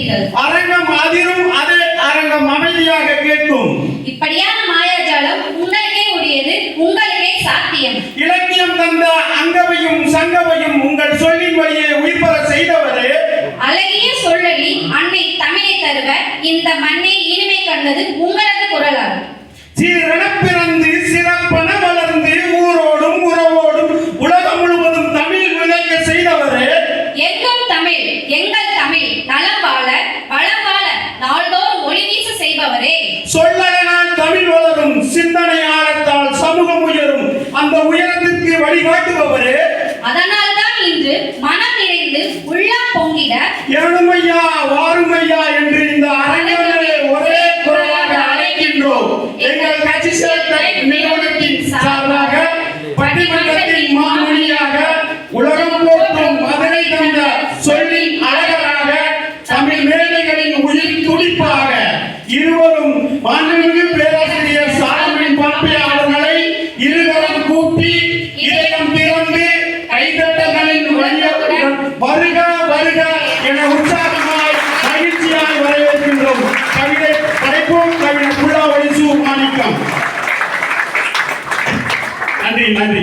சொல்கிறீர்கள்? அரங்கம் அதிரும், அதே அரங்கம் அமைதியாக கேட்கும். இப்படியான மாயாஜாலம் உங்களுக்கே உரியது, உங்களுக்கே சாத்தியம். இலக்கியம் தந்த அங்கவையும் சங்கவையும் உங்கள் சொல்லின் வழியே உயிர்பெற செய்தவரே, அழகிய சொல்லி அன்னை தமிழை தருவ இந்த மண்ணை இனிமை கண்டது உங்களது குரலாகும். சீரென பிறந்து சிறப்பென வளர்ந்து ஊரோடும் உறவோடும் உலகம் முழுவதும் தமிழ் விளைக்க செய்தவரே, எங்கள் தமிழ் நலம் வாழ வளம் வாழ நாள்தோறும் ஒளி வீச செய்பவரே, சொல்லனால் தமிழ் வளரும், சிந்தனை ஆழத்தால் சமூகம் உயரும், அந்த உயரத்திற்கு வழிகாட்டுபவரே, அதனால்தான் இன்று மனம் நிறைந்து உள்ளம் பொங்கிட ஏழுமையா வாருமையா என்று இந்த அரங்கமே ஒரே குரலாக அழைக்கின்றோம். எங்கள் கட்சி சேர்த்த நிறுவனத்தின் சார்பாக பட்டிமன்றத்தின் மாமொழியாக உலகம் போற்றும் மதுரை தந்த சொல்லின் அழகராக தமிழ் மேடைகளின் உயிர் துடிப்பாக இருவரும் மாண்புமிகு பேராசிரியர் சாலமன் பாப்பே அவர்களை இருவரும் கூட்டி இதயம் திறந்து கைதட்டங்களின் வருக வருக என உற்சாகமாய் மகிழ்ச்சியாய் வரவேற்கின்றோம். கவிதை படைப்போம். கவிதை புல்லாவளி சு மாணிக்கம். நன்றி.